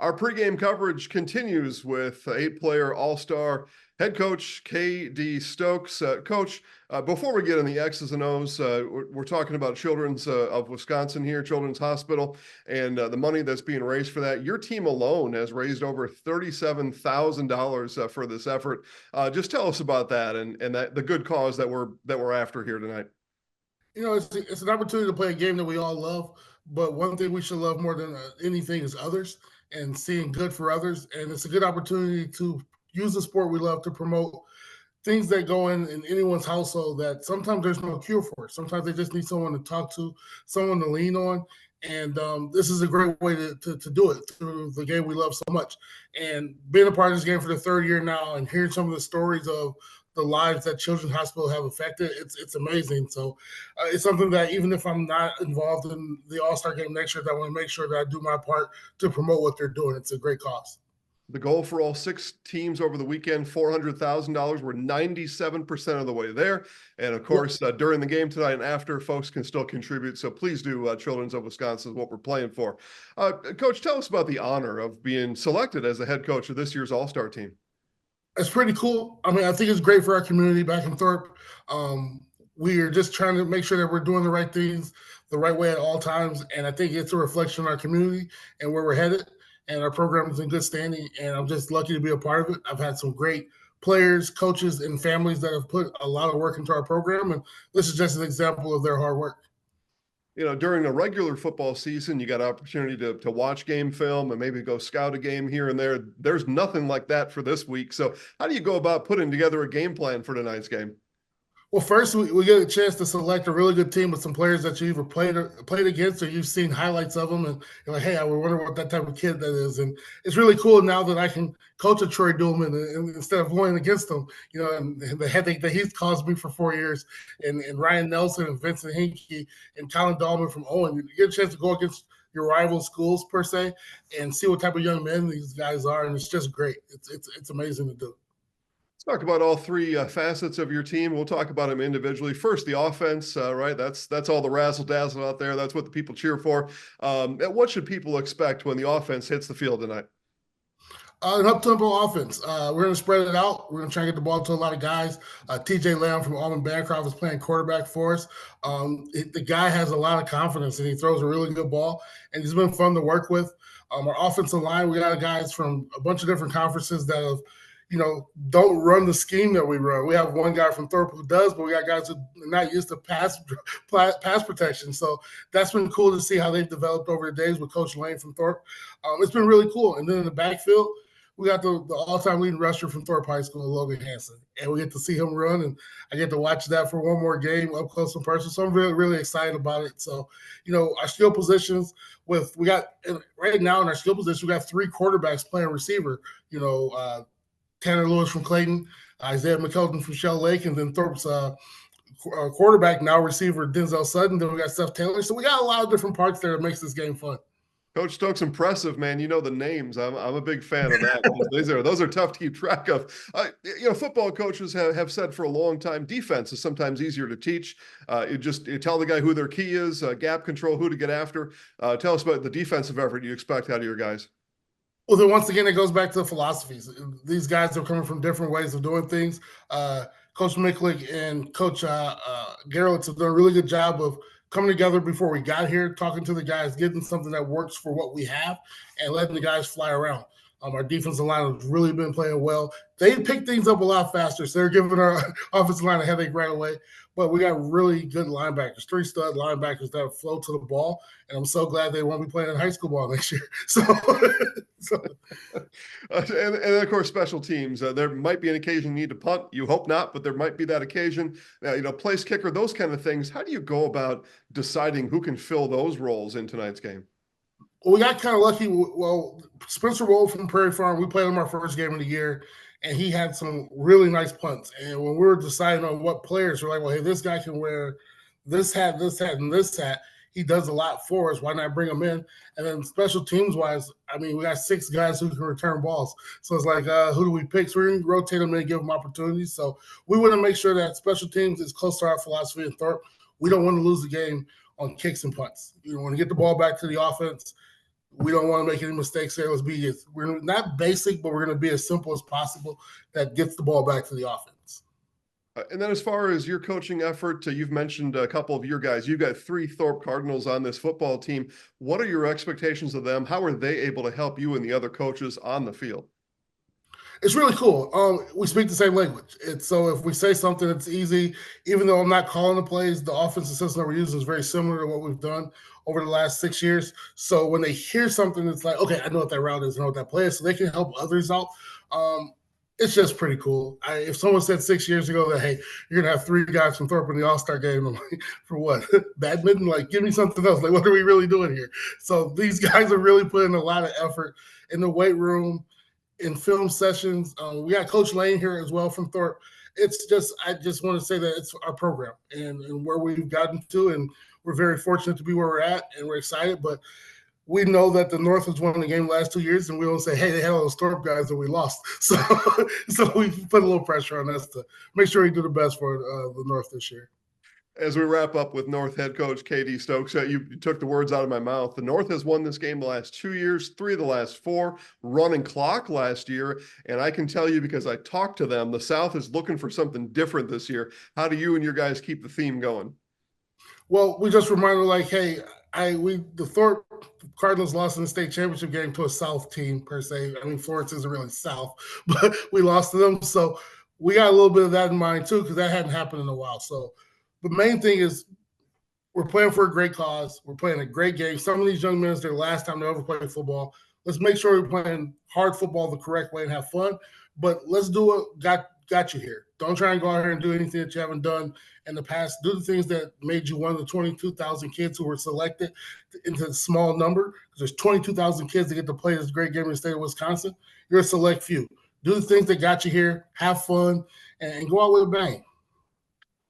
Our pregame coverage continues with eight-player All-Star head coach KD Stokes. Coach, before we get in the X's and O's, we're talking about Children's of Wisconsin here, Children's Hospital, and the money that's being raised for that. Your team alone has raised over $37,000 for this effort. Just tell us about that and the good cause that we're after here tonight. It's an opportunity to play a game that we all love, but one thing we should love more than anything is others and seeing good for others. And it's a good opportunity to use the sport we love to promote things that go in anyone's household that sometimes there's no cure for. Sometimes they just need someone to talk to, someone to lean on. And this is a great way to do it through the game we love so much. And being a part of this game for the third year now and hearing some of the stories of the lives that Children's Hospital have affected, it's amazing. So it's something that even if I'm not involved in the All-Star game next year, I want to make sure that I do my part to promote what they're doing. It's a great cause. The goal for all 6 teams over the weekend, $400,000. We're 97% of the way there. And of course, during the game tonight and after, folks can still contribute. So please do. Children's of Wisconsin is what we're playing for. Coach, tell us about the honor of being selected as the head coach of this year's All-Star team. It's pretty cool. I mean, I think it's great for our community back in Thorpe. We are just trying to make sure that we're doing the right things the right way at all times. And I think it's a reflection on our community and where we're headed. And our program is in good standing. And I'm just lucky to be a part of it. I've had some great players, coaches, and families that have put a lot of work into our program. And this is just an example of their hard work. During a regular football season, you got an opportunity to watch game film and maybe go scout a game here and there. There's nothing like that for this week. So how do you go about putting together a game plan for tonight's game? Well, first, we get a chance to select a really good team with some players that you either played against or you've seen highlights of them. And you're like, hey, I wonder what that type of kid that is. And it's really cool now that I can coach a Troy Doolman and instead of going against them, and the headache that he's caused me for 4 years, and Ryan Nelson and Vincent Hinkie and Colin Dahlman from Owen. You get a chance to go against your rival schools, per se, and see what type of young men these guys are. And it's just great. It's amazing to do. Talk about all 3 facets of your team. We'll talk about them individually. First, the offense, right? That's all the razzle dazzle out there. That's what the people cheer for. What should people expect when the offense hits the field tonight? An up-tempo offense. We're going to spread it out. We're going to try and get the ball to a lot of guys. TJ Lamb from Almond Bancroft is playing quarterback for us. The guy has a lot of confidence, and he throws a really good ball, and he's been fun to work with. Our offensive line, we got guys from a bunch of different conferences that have don't run the scheme that we run. We have one guy from Thorpe who does, but we got guys who are not used to pass protection. So that's been cool to see how they've developed over the days with Coach Lane from Thorpe. It's been really cool. And then in the backfield, we got the all-time leading rusher from Thorpe High School, Logan Hansen. And we get to see him run, and I get to watch that for one more game up close and personal. So I'm really, really excited about it. So, our skill positions right now in our skill position, we got 3 quarterbacks playing receiver, Tanner Lewis from Clayton, Isaiah McKelton from Shell Lake, and then Thorpe's quarterback, now receiver, Denzel Sutton. Then we got Seth Taylor. So we got a lot of different parts there that makes this game fun. Coach Stokes, impressive, man. You know the names. I'm a big fan of that. Those are tough to keep track of. Football coaches have said for a long time, defense is sometimes easier to teach. You tell the guy who their key is, gap control, who to get after. Tell us about the defensive effort you expect out of your guys. Well, then once again, it goes back to the philosophies. These guys are coming from different ways of doing things. Coach Micklick and Coach Gerowitz have done a really good job of coming together before we got here, talking to the guys, getting something that works for what we have, and letting the guys fly around. Our defensive line has really been playing well. They pick things up a lot faster, so they're giving our offensive line a headache right away. But we got really good linebackers, 3 stud linebackers that flow to the ball, and I'm so glad they won't be playing in high school ball next year. And of course, special teams. There might be an occasion you need to punt. You hope not, but there might be that occasion. Place kicker, those kind of things. How do you go about deciding who can fill those roles in tonight's game? Well, we got kind of lucky. Well, Spencer Roll from Prairie Farm, we played him our first game of the year, and he had some really nice punts. And when we were deciding on what players, we're like, well, hey, this guy can wear this hat, and this hat. He does a lot for us. Why not bring him in? And then special teams-wise, we got 6 guys who can return balls. So it's like, who do we pick? So we're going to rotate them in and give them opportunities. So we want to make sure that special teams is close to our philosophy in Thorpe. We don't want to lose the game on kicks and punts. We want to get the ball back to the offense, We don't want to make any mistakes there. We're not basic, but we're going to be as simple as possible that gets the ball back to the offense. And then as far as your coaching effort, you've mentioned a couple of your guys. You've got 3 Thorpe Cardinals on this football team. What are your expectations of them? How are they able to help you and the other coaches on the field? It's really cool. We speak the same language. So if we say something, it's easy. Even though I'm not calling the plays, the offensive system that we're using is very similar to what we've done over the last 6 years. So when they hear something, it's like, okay, I know what that route is, I know what that play is, so they can help others out. It's just pretty cool. If someone said 6 years ago that, hey, you're gonna have 3 guys from Thorpe in the All-Star game, I'm like, for what? Badminton? Like, give me something else. Like, what are we really doing here? So these guys are really putting a lot of effort in the weight room, in film sessions. We got Coach Lane here as well from Thorpe. I just want to say that it's our program and where we've gotten to, and we're very fortunate to be where we're at, and we're excited. But we know that the North has won the game the last 2 years, and we don't say, hey, they had all those Thorpe guys that we lost. So, so we put a little pressure on us to make sure we do the best for the North this year. As we wrap up with North head coach KD Stokes, you took the words out of my mouth. The North has won this game the last 2 years, 3 of the last 4, running clock last year. And I can tell you, because I talked to them, the South is looking for something different this year. How do you and your guys keep the theme going? Well, we just reminded, like, hey, the Thorpe Cardinals lost in the state championship game to a South team per se. I mean, Florence isn't really South, but we lost to them. So we got a little bit of that in mind too, because that hadn't happened in a while. So the main thing is we're playing for a great cause. We're playing a great game. Some of these young men, it's their last time they ever play football. Let's make sure we're playing hard football the correct way and have fun. But let's do what got you here. Don't try and go out here and do anything that you haven't done in the past. Do the things that made you one of the 22,000 kids who were selected into the small number. Because there's 22,000 kids that get to play this great game in the state of Wisconsin. You're a select few. Do the things that got you here. Have fun and go out with a bang.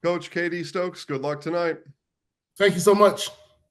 Coach KD Stokes, good luck tonight. Thank you so much.